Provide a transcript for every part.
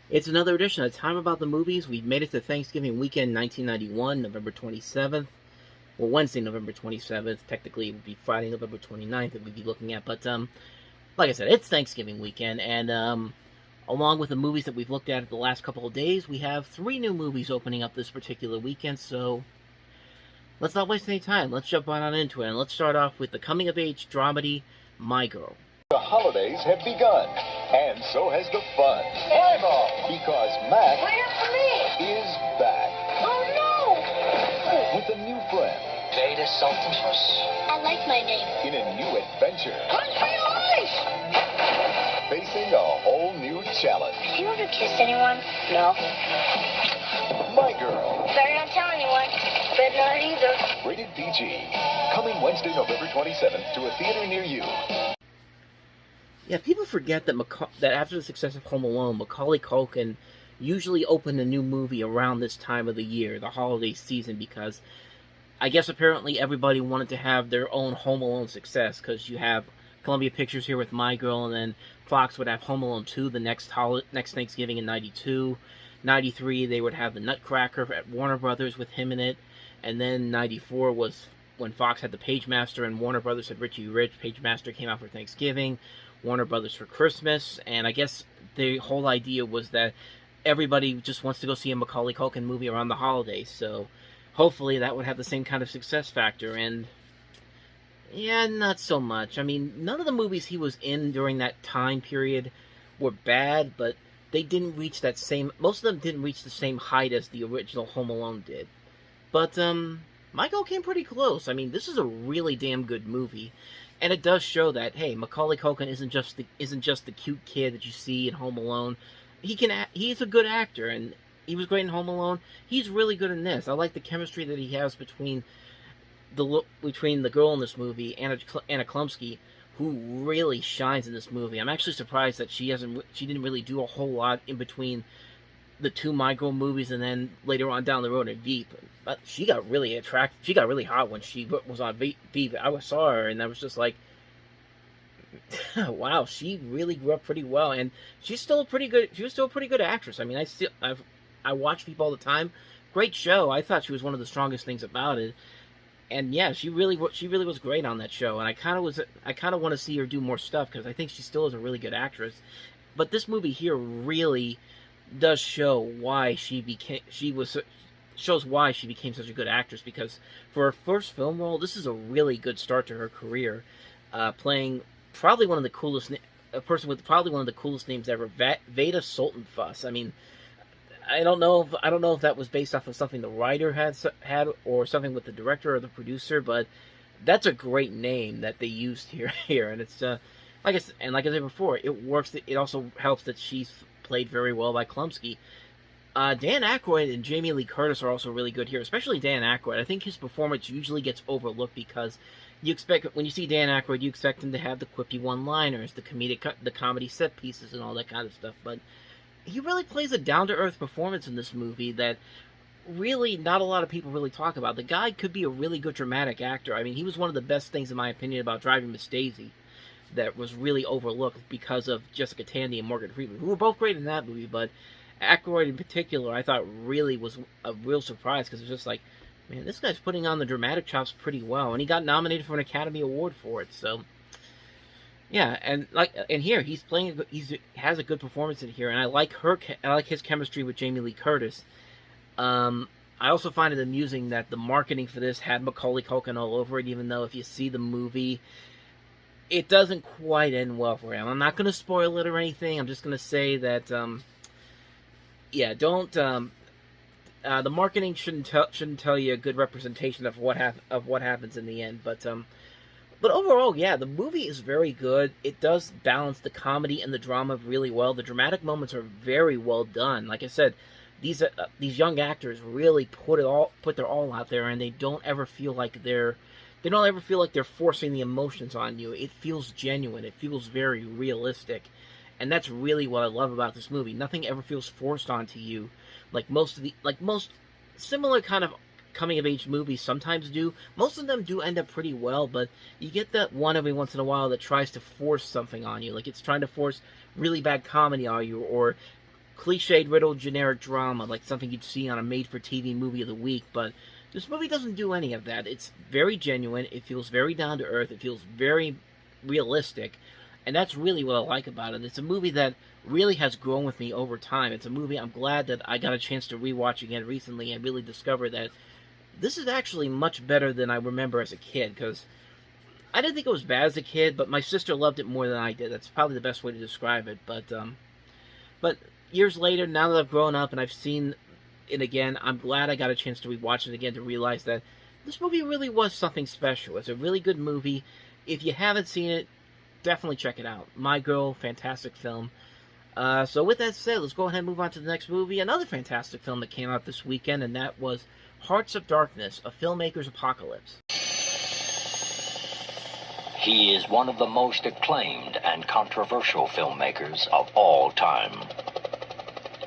It's another edition of Time About the Movies. We've made it to Thanksgiving weekend 1991, November 27th. Well, Wednesday, November 27th. Technically, it would be Friday, November 29th that we'd be looking at. But, like I said, it's Thanksgiving weekend. And, along with the movies that we've looked at the last couple of days, we have 3 new movies opening up this particular weekend. So, let's not waste any time. Let's jump right on into it. And let's start off with the coming-of-age dramedy, My Girl. The holidays have begun, and so has the fun. Fireball! Because Mac Wait for me! is back Oh no! with a new friend Veda Sultanfuss? I like my name. in a new adventure, Hunt for your life! facing a whole new challenge. Have you ever kissed anyone? No. My Girl, Better not tell anyone. Better not either. rated PG, coming Wednesday, November 27th to a theater near you. Yeah, people forget that that after the success of Home Alone, Macaulay Culkin usually opened a new movie around this time of the year, the holiday season, because I guess apparently everybody wanted to have their own Home Alone success, because you have Columbia Pictures here with My Girl, and then Fox would have Home Alone 2 the next Thanksgiving in 92. 93, they would have The Nutcracker at Warner Brothers with him in it, and then 94 was when Fox had The Pagemaster and Warner Brothers had Richie Rich. Pagemaster came out for Thanksgiving, Warner Brothers for Christmas, and I guess the whole idea was that everybody just wants to go see a Macaulay Culkin movie around the holidays, so hopefully that would have the same kind of success factor, and yeah, not so much. I mean, none of the movies he was in during that time period were bad, but they didn't reach that same, most of them didn't reach the same height as the original Home Alone did. But, Michael came pretty close. I mean, this is a really damn good movie. And it does show that, hey, Macaulay Culkin isn't just the cute kid that you see in Home Alone. He's a good actor, and he was great in Home Alone. He's really good in this. I like the chemistry that he has between the girl in this movie, Anna Chlumsky, who really shines in this movie. I'm actually surprised that she didn't really do a whole lot in between the 2 My Girl movies and then later on down the road in Veep. But she got really hot when she was on Veep. I saw her and I was just like, wow, she really grew up pretty well, and she was still a pretty good actress. I mean, I watch Veep all the time. Great show. I thought she was one of the strongest things about it. And yeah, she really was great on that show, and I kind of want to see her do more stuff because I think she still is a really good actress. But this movie here really does show why she became such a good actress, because for her first film role, this is a really good start to her career, playing probably one of the coolest names ever, Veda Sultanfuss. I mean, I don't know if that was based off of something the writer had or something with the director or the producer, but that's a great name that they used here, and it's like I said before, it works. It also helps that she's played very well by Chlumsky. Dan Aykroyd and Jamie Lee Curtis are also really good here, especially Dan Aykroyd. I think his performance usually gets overlooked because when you see Dan Aykroyd, you expect him to have the quippy one-liners, the comedy set pieces, and all that kind of stuff, but he really plays a down-to-earth performance in this movie that really not a lot of people really talk about. The guy could be a really good dramatic actor. I mean, he was one of the best things, in my opinion, about Driving Miss Daisy that was really overlooked because of Jessica Tandy and Morgan Freeman, who were both great in that movie, but Aykroyd in particular, I thought really was a real surprise, because it's just like, man, this guy's putting on the dramatic chops pretty well, and he got nominated for an Academy Award for it, so yeah, and here he has a good performance in here, and I like his chemistry with Jamie Lee Curtis. I also find it amusing that the marketing for this had Macaulay Culkin all over it, even though if you see the movie, it doesn't quite end well for him. I'm not going to spoil it or anything. I'm just going to say that, yeah, don't. The marketing shouldn't tell you a good representation of what happens in the end, But overall, yeah, the movie is very good. It does balance the comedy and the drama really well. The dramatic moments are very well done. Like I said, these young actors really put their all out there, and they don't ever feel like they're forcing the emotions on you. It feels genuine. It feels very realistic, and that's really what I love about this movie. Nothing ever feels forced onto you, like most similar kind of coming-of-age movies sometimes do. Most of them do end up pretty well, but you get that one every once in a while that tries to force something on you. Like it's trying to force really bad comedy on you, or cliched, riddled, generic drama, like something you'd see on a made-for-TV movie of the week, but this movie doesn't do any of that. It's very genuine, it feels very down-to-earth, it feels very realistic, and that's really what I like about it. It's a movie that really has grown with me over time. It's a movie I'm glad that I got a chance to rewatch again recently and really discover that this is actually much better than I remember as a kid, because I didn't think it was bad as a kid, but my sister loved it more than I did. That's probably the best way to describe it, but years later, now that I've grown up and I've seen it again, I'm glad I got a chance to rewatch it again to realize that this movie really was something special. It's a really good movie. If you haven't seen it, definitely check it out. My Girl, fantastic film. So with that said, let's go ahead and move on to the next movie. Another fantastic film that came out this weekend, and that was Hearts of Darkness, A Filmmaker's Apocalypse. He is one of the most acclaimed and controversial filmmakers of all time.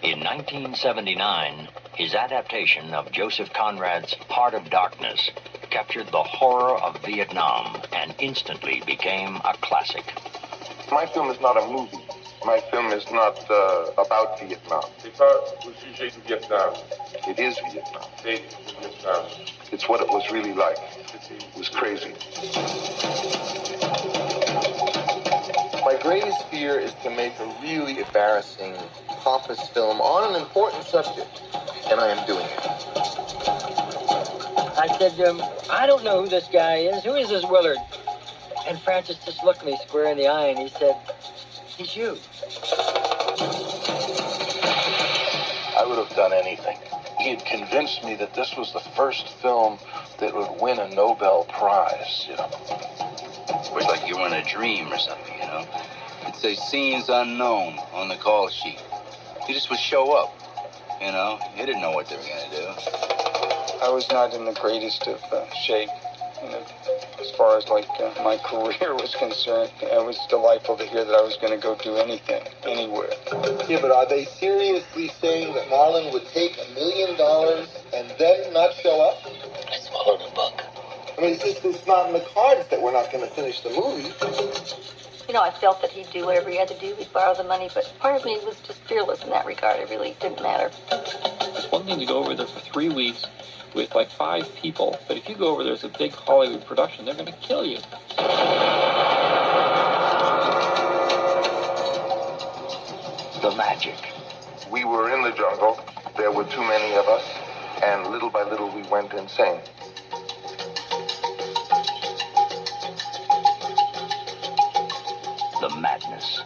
In 1979, his adaptation of Joseph Conrad's Heart of Darkness captured the horror of Vietnam and instantly became a classic. My film is not a movie. My film is not about Vietnam. Vietnam. It is Vietnam. It's what it was really like. It was crazy. My greatest fear is to make a really embarrassing, pompous film on an important subject, and I am doing it. I said, I don't know who this guy is. Who is this Willard? And Francis just looked me square in the eye and he said, he's you. I would have done anything. He had convinced me that this was the first film that would win a Nobel Prize, you know. It was like you were in a dream or something, you know. It'd say scenes unknown on the call sheet. You just would show up, you know. You didn't know what they were going to do. I was not in the greatest of shape, you know, as far as like my career was concerned. It was delightful to hear that I was going to go do anything, anywhere. Yeah, but are they seriously saying that Marlon would take $1 million and then not show up? I swallowed a book. I mean, it's not in the cards that we're not going to finish the movie. You know, I felt that he'd do whatever he had to do. He'd borrow the money, but part of me was just fearless in that regard. It really didn't matter. It's one thing to go over there for 3 weeks with like 5 people, but if you go over there as a big Hollywood production, they're going to kill you. The magic. We were in the jungle. There were too many of us, and little by little we went insane. The madness.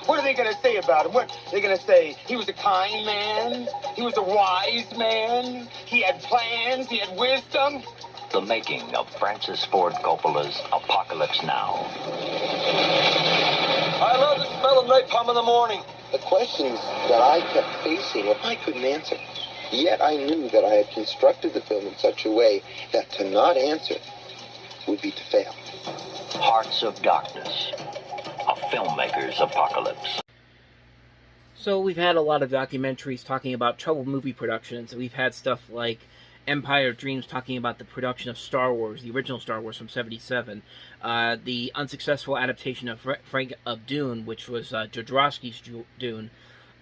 What are they going to say about him? What are they going to say? He was a kind man. He was a wise man. He had plans. He had wisdom. The making of Francis Ford Coppola's Apocalypse Now. I love the smell of napalm in the morning. The questions that I kept facing, I couldn't answer. Yet I knew that I had constructed the film in such a way that to not answer would be to fail. Hearts of Darkness. A Filmmaker's Apocalypse. So we've had a lot of documentaries talking about troubled movie productions. We've had stuff like Empire of Dreams talking about the production of Star Wars, the original Star Wars from '77. The unsuccessful adaptation of of Dune, which was Jodorowsky's Dune.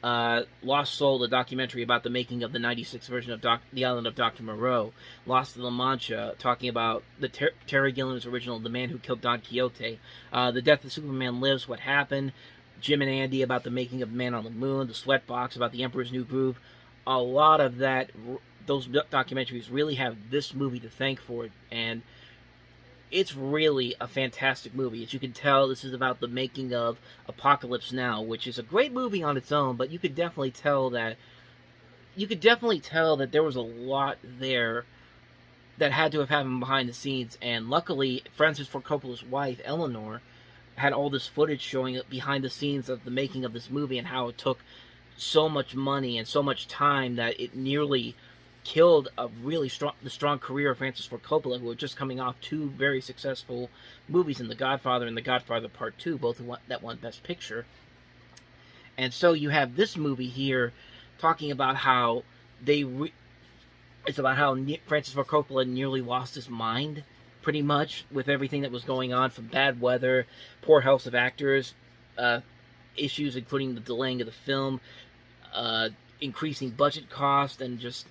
Lost Soul, the documentary about the making of the '96 version of The Island of Dr. Moreau. Lost in La Mancha, talking about the Terry Gilliam's original The Man Who Killed Don Quixote. The Death of Superman Lives, What Happened. Jim and Andy about the making of Man on the Moon. The Sweatbox about The Emperor's New Groove. A lot of that, those documentaries really have this movie to thank for it, and it's really a fantastic movie. As you can tell, this is about the making of Apocalypse Now, which is a great movie on its own, but you could definitely tell that there was a lot there that had to have happened behind the scenes, and luckily Francis Ford Coppola's wife, Eleanor, had all this footage showing behind the scenes of the making of this movie and how it took so much money and so much time that it nearly killed the strong career of Francis Ford Coppola, who were just coming off 2 very successful movies in The Godfather and The Godfather Part 2, both that won Best Picture. And so you have this movie here talking about how it's about how Francis Ford Coppola nearly lost his mind, pretty much, with everything that was going on, from bad weather, poor health of actors, issues including the delaying of the film, increasing budget cost, and just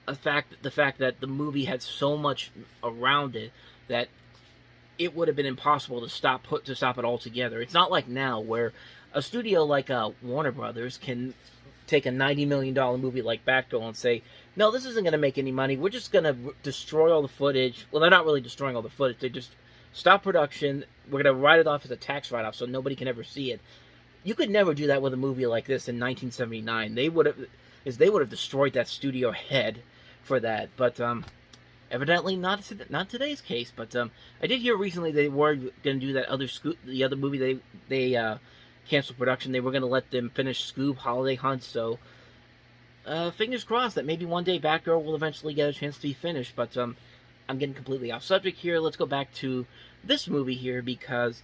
the fact that the movie had so much around it that it would have been impossible to stop it altogether. It's not like now where a studio like Warner Brothers can take a $90 million movie like Batgirl and say, no, this isn't going to make any money. We're just going to destroy all the footage. Well, they're not really destroying all the footage. They just stop production. We're going to write it off as a tax write-off so nobody can ever see it. You could never do that with a movie like this in 1979. They would have destroyed that studio head for that. But evidently not today's case. But I did hear recently they were going to do that the other movie they canceled production. They were going to let them finish Scoop Holiday Hunt. So fingers crossed that maybe one day Batgirl will eventually get a chance to be finished. But I'm getting completely off subject here. Let's go back to this movie here, because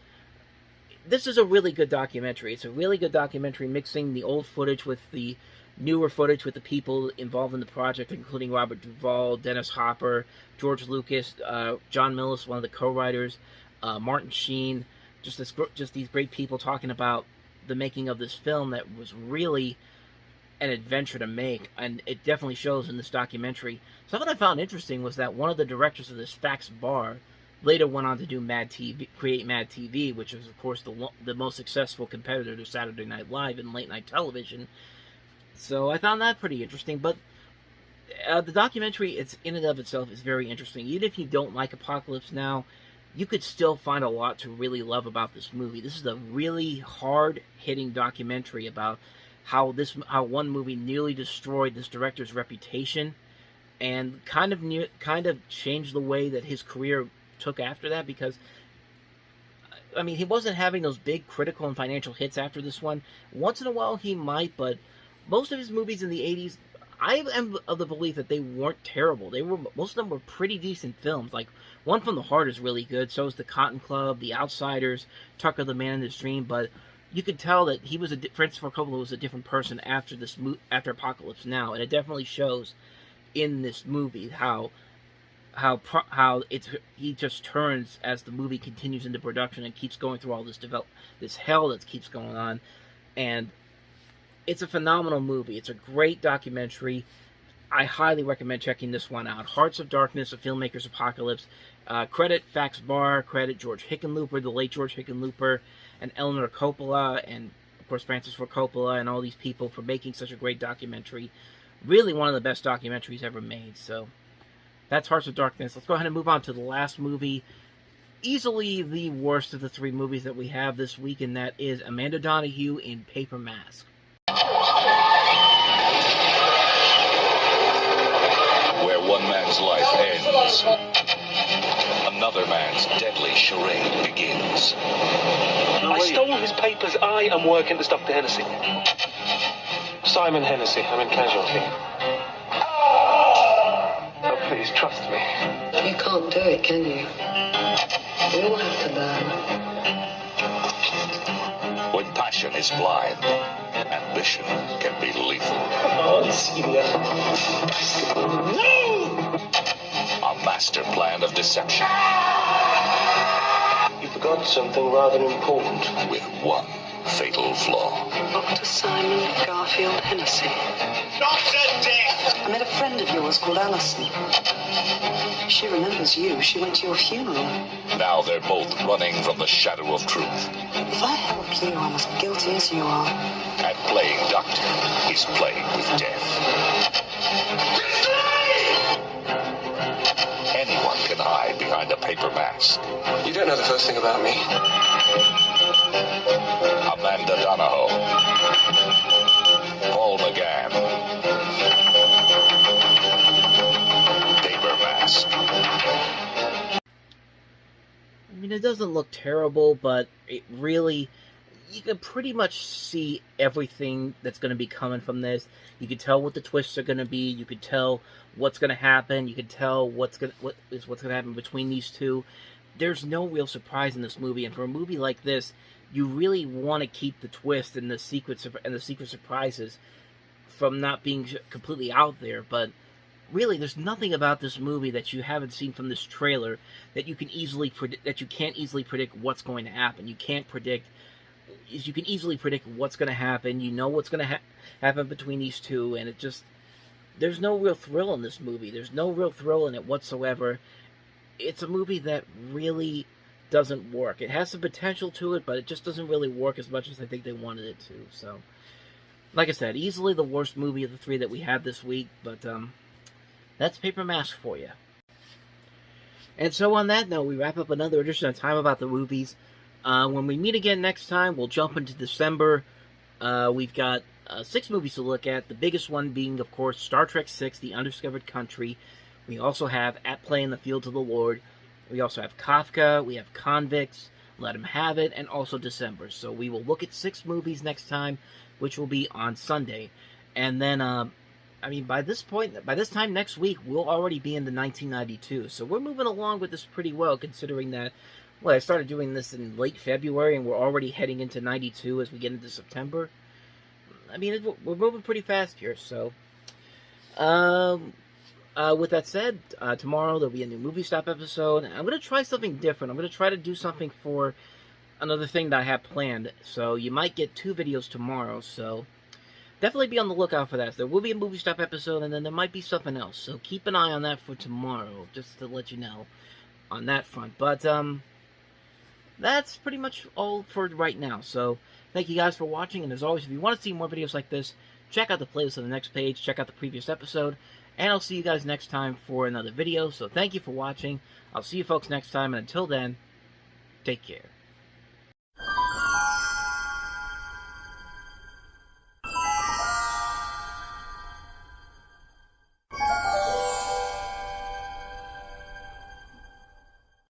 this is a really good documentary. It's a really good documentary mixing the old footage with the newer footage with the people involved in the project, including Robert Duvall, Dennis Hopper, George Lucas, John Millis, one of the co-writers, Martin Sheen, just these great people talking about the making of this film that was really an adventure to make, and it definitely shows in this documentary. Something I found interesting was that one of the directors of this Fax Bar later went on to do create Mad TV, which is, of course, the most successful competitor to Saturday Night Live in late-night television. So I found that pretty interesting. But the documentary, in and of itself, is very interesting. Even if you don't like Apocalypse Now, you could still find a lot to really love about this movie. This is a really hard-hitting documentary about how one movie nearly destroyed this director's reputation, and kind of changed the way that his career took after that, because I mean, he wasn't having those big critical and financial hits after this one. Once in a while he might, but most of his movies in the 80s, I am of the belief that they weren't terrible. Most of them were pretty decent films. Like One from the Heart is really good, so is The Cotton Club, The Outsiders, Tucker the Man in His Dream, but you could tell that Francis Ford Coppola was a different person after Apocalypse Now, and it definitely shows in this movie how he just turns as the movie continues into production and keeps going through all this hell that keeps going on. And it's a phenomenal movie. It's a great documentary. I highly recommend checking this one out. Hearts of Darkness, A Filmmaker's Apocalypse. Credit Fax Bar, credit George Hickenlooper, the late George Hickenlooper, and Eleanor Coppola, and of course Francis Ford Coppola, and all these people for making such a great documentary. Really one of the best documentaries ever made. So that's Hearts of Darkness. Let's go ahead and move on to the last movie. Easily the worst of the three movies that we have this week, and that is Amanda Donohue in Paper Mask. Where one man's life ends, another man's deadly charade begins. I stole his papers. I am working to stop the Hennessy. Simon Hennessy, I'm in casualty. Oh, please, trust me. You can't do it, can you? We all have to learn. When passion is blind, ambition can be lethal. Oh, Celia. No! A master plan of deception. You forgot something rather important. With one fatal flaw. Dr. Simon Garfield Hennessy. Dr. Death! I met a friend of yours called Alison. She remembers you. She went to your funeral. Now they're both running from the shadow of truth. If I help you, I'm as guilty as you are. And playing doctor, he's playing with death. Anyone can hide behind a paper mask. You don't know the first thing about me. Amanda Donohue, Paul McGann, Paper Mask. I mean, it doesn't look terrible, but it really, you can pretty much see everything that's going to be coming from this. You can tell what the twists are going to be. You can tell what's going to happen. You can tell what's going to happen between these two. There's no real surprise in this movie, and for a movie like this, you really want to keep the twist and the secret surprises from not being completely out there. But really, there's nothing about this movie that you haven't seen from this trailer that you can't easily predict what's going to happen. You can't predict is you can easily predict what's going to happen. You know what's going to happen between these two, and it just, there's no real thrill in this movie. There's no real thrill in it whatsoever. It's a movie that really doesn't work. It has some potential to it, but it just doesn't really work as much as I think they wanted it to. So, like I said, easily the worst movie of the three that we had this week, but that's Paper Mask for you. And so on that note, we wrap up another edition of Time About the Movies. When we meet again next time, we'll jump into December. We've got 6 movies to look at, the biggest one being, of course, Star Trek VI, The Undiscovered Country. We also have At Play in the Fields of the Lord. We also have Kafka, we have Convicts, Let 'Em Have It, and also December. So we will look at 6 movies next time, which will be on Sunday. And then, by this time next week, we'll already be into 1992. So we're moving along with this pretty well, considering that, I started doing this in late February, and we're already heading into 92 as we get into September. We're moving pretty fast here, so... with that said, tomorrow there'll be a new Movie Stop episode. I'm going to try something different. I'm going to try to do something for another thing that I have planned. So you might get 2 videos tomorrow, so definitely be on the lookout for that. There will be a Movie Stop episode, and then there might be something else. So keep an eye on that for tomorrow, just to let you know on that front. But, that's pretty much all for right now. So thank you guys for watching, and as always, if you want to see more videos like this, check out the playlist on the next page, check out the previous episode, and I'll see you guys next time for another video. So thank you for watching. I'll see you folks next time, and until then, take care.